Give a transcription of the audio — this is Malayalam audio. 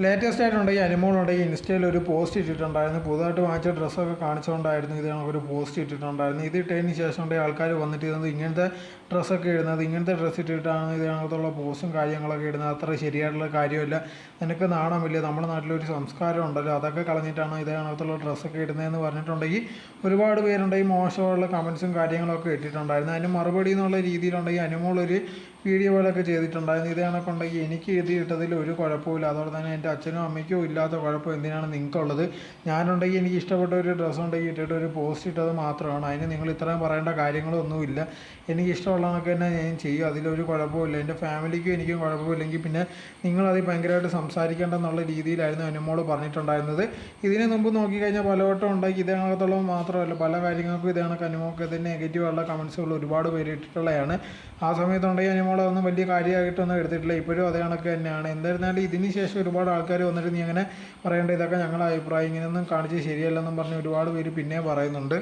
ലേറ്റസ്റ്റ് ആയിട്ടുണ്ടെങ്കിൽ അനുമോളുണ്ടെങ്കിൽ ഇൻസ്റ്റയിൽ ഒരു പോസ്റ്റ് ഇട്ടിട്ടുണ്ടായിരുന്നു. പുതുതായിട്ട് വാങ്ങിച്ച ഡ്രസ്സൊക്കെ കാണിച്ചുകൊണ്ടായിരുന്നു ഇത് ഒരു പോസ്റ്റ് ഇട്ടിട്ടുണ്ടായിരുന്നു. ഇത് ഇട്ടതിന് ശേഷം ഉണ്ടെങ്കിൽ ആൾക്കാർ വന്നിട്ട് ഇരുന്നത് ഇങ്ങനത്തെ ഡ്രസ്സൊക്കെ ഇടുന്നത്, ഇങ്ങനത്തെ ഡ്രസ്സ് ഇട്ടിട്ടാണ് ഇതിനകത്തുള്ള പോസ്റ്റും കാര്യങ്ങളൊക്കെ ഇടുന്നത്. അത്ര ശരിയായിട്ടുള്ള കാര്യമില്ല, നിനക്ക് നാണമില്ല, നമ്മുടെ നാട്ടിലൊരു സംസ്കാരം ഉണ്ടല്ലോ, അതൊക്കെ കളഞ്ഞിട്ടാണ് ഇതിനകത്തുള്ള ഡ്രസ്സൊക്കെ ഇടുന്നതെന്ന് പറഞ്ഞിട്ടുണ്ടെങ്കിൽ ഒരുപാട് പേരുണ്ടെങ്കിൽ മോശമുള്ള കമൻസും കാര്യങ്ങളൊക്കെ ഇട്ടിട്ടുണ്ടായിരുന്നു. അതിന് മറുപടി എന്നുള്ള രീതിയിലുണ്ടെങ്കിൽ അനുമോളൊരു വീഡിയോ പോലൊക്കെ ചെയ്തിട്ടുണ്ടായിരുന്നു. ഇത് കണക്കുണ്ടെങ്കിൽ എനിക്ക് ഇത് ഇട്ടതിൽ ഒരു കുഴപ്പമില്ല, അതുപോലെ തന്നെ എൻ്റെ അച്ഛനും അമ്മയ്ക്കും ഇല്ലാത്ത കുഴപ്പം എന്തിനാണ് നിങ്ങൾക്കുള്ളത്? ഞാനുണ്ടെങ്കിൽ എനിക്ക് ഇഷ്ടപ്പെട്ട ഒരു ഡ്രസ്സ് ഉണ്ടെങ്കിൽ ഇട്ടിട്ട് ഒരു പോസ്റ്റ് ഇട്ടത് മാത്രമാണ്, അതിന് നിങ്ങൾ ഇത്രയും പറയേണ്ട കാര്യങ്ങളൊന്നുമില്ല. എനിക്ക് ഇഷ്ടമുള്ളതൊക്കെ തന്നെ ഞാൻ ചെയ്യും, അതിലൊരു കുഴപ്പമില്ല. എൻ്റെ ഫാമിലിക്കും എനിക്കും കുഴപ്പമില്ലെങ്കിൽ പിന്നെ നിങ്ങളത് ഭയങ്കരമായിട്ട് സംസാരിക്കേണ്ടെന്നുള്ള രീതിയിലായിരുന്നു അനുമോൾ പറഞ്ഞിട്ടുണ്ടായിരുന്നത്. ഇതിന് മുമ്പ് നോക്കിക്കഴിഞ്ഞാൽ പലവട്ടം ഉണ്ടെങ്കിൽ ഇതിനകത്തുള്ളത് മാത്രമല്ല, പല കാര്യങ്ങൾക്കും ഇത് കണക്ക് അനുമോൾക്ക് ഇതിന് നെഗറ്റീവായുള്ള കമൻസുകൾ ഒരുപാട് പേര് ഇട്ടിട്ടുള്ളതാണ്. ആ സമയത്തുണ്ടെങ്കിൽ അനുമോളൊന്നും വലിയ കാര്യമായിട്ടൊന്നും എടുത്തിട്ടില്ല, ഇപ്പോഴും അതേ കണക്ക് തന്നെയാണ്. എന്തായിരുന്നാലും ഇതിന് ശേഷം ഒരുപാട് ആൾക്കാർ വന്നിട്ട് നീ അങ്ങനെ പറയേണ്ട, ഇതൊക്കെ ഞങ്ങളുടെ അഭിപ്രായം, ഇങ്ങനെയൊന്നും കാണിച്ച് ശരിയല്ലെന്നും പറഞ്ഞ് ഒരുപാട് പേര് പിന്നെ പറയുന്നുണ്ട്.